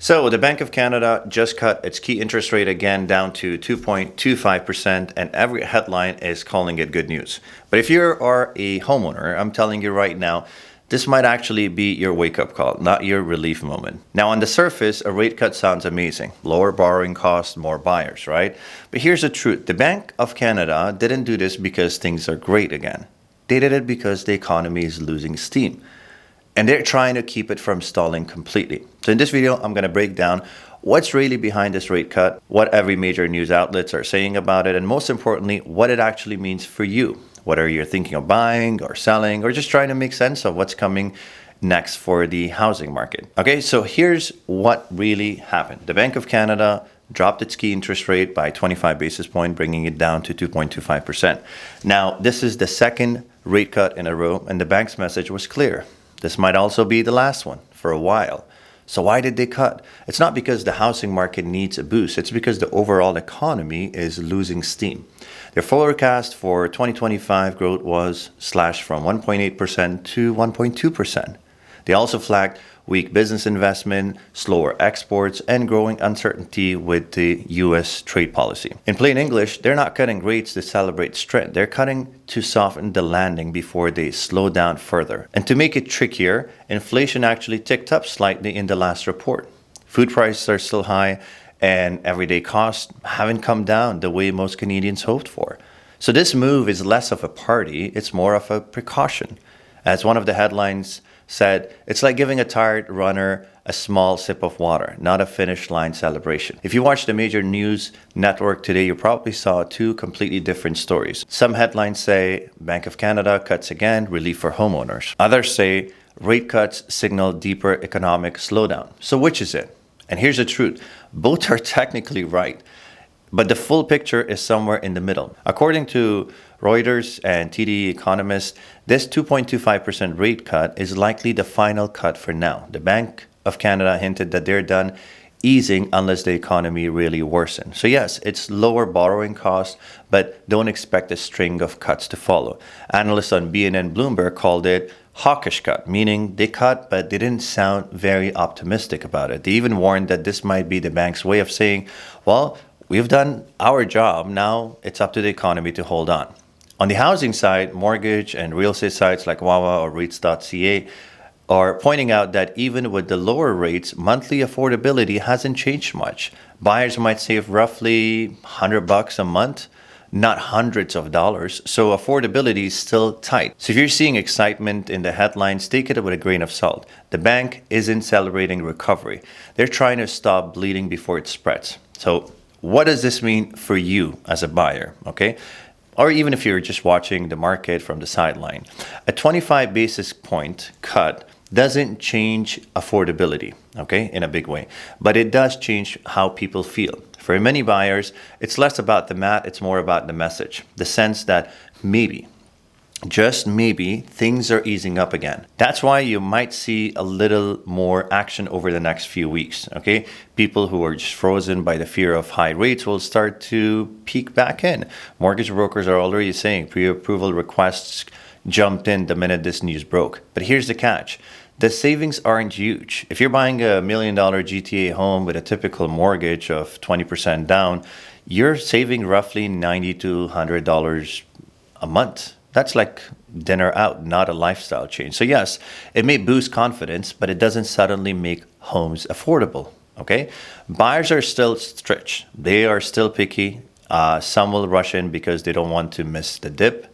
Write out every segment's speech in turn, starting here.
So the Bank of Canada just cut its key interest rate again down to 2.25%, and every headline is calling it good news. But if you are a homeowner, I'm telling you right now, this might actually be your wake-up call, not your relief moment. Now, on the surface, a rate cut sounds amazing. Lower borrowing costs, more buyers, right? But here's the truth. The Bank of Canada didn't do this because things are great again. They did it because the economy is losing steam. And they're trying to keep it from stalling completely. So in this video, I'm going to break down what's really behind this rate cut, what every major news outlets are saying about it, and most importantly, what it actually means for you, whether you're thinking of buying or selling or just trying to make sense of what's coming next for the housing market. Okay, so here's what really happened. The Bank of Canada dropped its key interest rate by 25 basis points, bringing it down to 2.25%. Now, this is the second rate cut in a row, and the bank's message was clear. This might also be the last one for a while. So why did they cut? It's not because the housing market needs a boost. It's because the overall economy is losing steam. Their forecast for 2025 growth was slashed from 1.8% to 1.2%. They also flagged weak business investment, slower exports, and growing uncertainty with the U.S. trade policy. In plain English, they're not cutting rates to celebrate strength. They're cutting to soften the landing before they slow down further. And to make it trickier, inflation actually ticked up slightly in the last report. Food prices are still high, and everyday costs haven't come down the way most Canadians hoped for. So this move is less of a party, it's more of a precaution. As one of the headlines said, it's like giving a tired runner a small sip of water, not a finish line celebration. If you watched the major news network today, you probably saw two completely different stories. Some headlines say Bank of Canada cuts again, relief for homeowners. Others say rate cuts signal deeper economic slowdown. So which is it? And here's the truth. Both are technically right, but the full picture is somewhere in the middle. According to Reuters and TD economists, this 2.25% rate cut is likely the final cut for now. The Bank of Canada hinted that they're done easing unless the economy really worsens. So yes, it's lower borrowing costs, but don't expect a string of cuts to follow. Analysts on BNN Bloomberg called it hawkish cut, meaning they cut, but they didn't sound very optimistic about it. They even warned that this might be the bank's way of saying, well, we've done our job, now it's up to the economy to hold on. On the housing side, mortgage and real estate sites like Wawa or REITs.ca are pointing out that even with the lower rates, monthly affordability hasn't changed much. Buyers might save roughly $100 a month, not hundreds of dollars, so affordability is still tight. So if you're seeing excitement in the headlines, take it with a grain of salt. The bank isn't celebrating recovery. They're trying to stop bleeding before it spreads. So what does this mean for you as a buyer, okay? Or even if you're just watching the market from the sideline. A 25 basis point cut doesn't change affordability, okay, in a big way, but it does change how people feel. For many buyers, it's less about the math, it's more about the message, the sense that maybe, just maybe, things are easing up again. That's why you might see a little more action over the next few weeks, okay? People who are just frozen by the fear of high rates will start to peek back in. Mortgage brokers are already saying pre-approval requests jumped in the minute this news broke. But here's the catch. The savings aren't huge. If you're buying a $1 million GTA home with a typical mortgage of 20% down, you're saving roughly $90 to $100 a month. That's like dinner out, not a lifestyle change. So yes, it may boost confidence, but it doesn't suddenly make homes affordable, okay? Buyers are still stretched. They are still picky. Some will rush in because they don't want to miss the dip,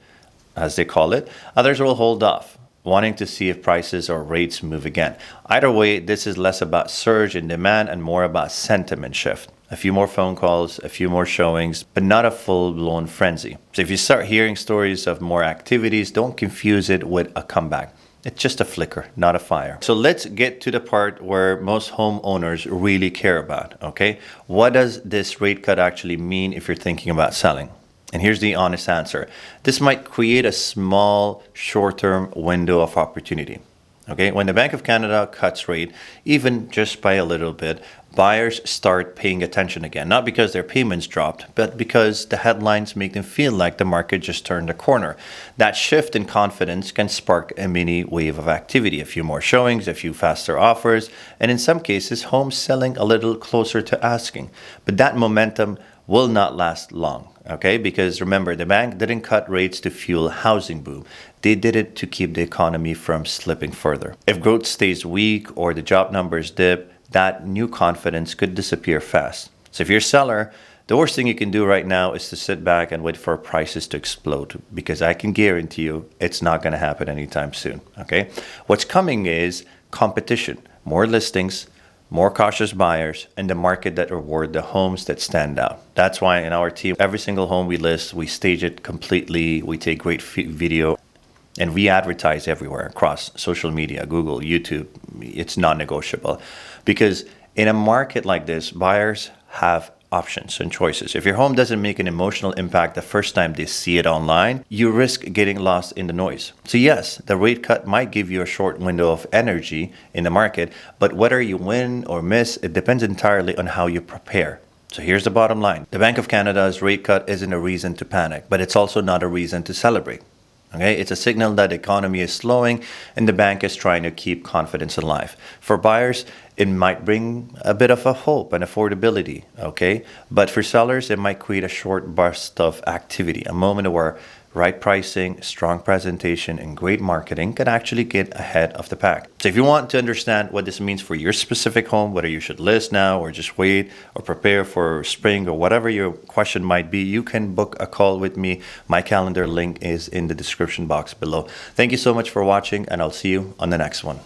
as they call it. Others will hold off, wanting to see if prices or rates move again. Either way, this is less about surge in demand and more about sentiment shift. A few more phone calls, a few more showings, but not a full-blown frenzy. So if you start hearing stories of more activities, don't confuse it with a comeback. It's just a flicker, not a fire. So let's get to the part where most homeowners really care about, okay? What does this rate cut actually mean if you're thinking about selling? And here's the honest answer. This might create a small, short-term window of opportunity. Okay, when the Bank of Canada cuts rate, even just by a little bit, buyers start paying attention again. Not because their payments dropped, but because the headlines make them feel like the market just turned a corner. That shift in confidence can spark a mini wave of activity, a few more showings, a few faster offers, and in some cases, homes selling a little closer to asking. But that momentum will not last long. Okay, because remember, the bank didn't cut rates to fuel housing boom. They did it to keep the economy from slipping further. If growth stays weak or the job numbers dip, that new confidence could disappear fast. So if you're a seller, the worst thing you can do right now is to sit back and wait for prices to explode, because I can guarantee you it's not going to happen anytime soon. Okay, what's coming is competition, more listings, more cautious buyers, and the market that reward the homes that stand out. That's why in our team, every single home we list, we stage it completely, we take great video, and we advertise everywhere across social media, Google, YouTube. It's non-negotiable. Because in a market like this, buyers have options and choices. If your home doesn't make an emotional impact the first time they see it online, you risk getting lost in the noise. So yes, the rate cut might give you a short window of energy in the market, but whether you win or miss, it depends entirely on how you prepare. So here's the bottom line. The Bank of Canada's rate cut isn't a reason to panic, but it's also not a reason to celebrate. Okay, it's a signal that the economy is slowing and the bank is trying to keep confidence alive. For buyers, it might bring a bit of a hope and affordability, okay? But for sellers, it might create a short burst of activity, a moment where right pricing, strong presentation, and great marketing can actually get ahead of the pack. So if you want to understand what this means for your specific home, whether you should list now or just wait or prepare for spring or whatever your question might be, you can book a call with me. My calendar link is in the description box below. Thank you so much for watching, and I'll see you on the next one.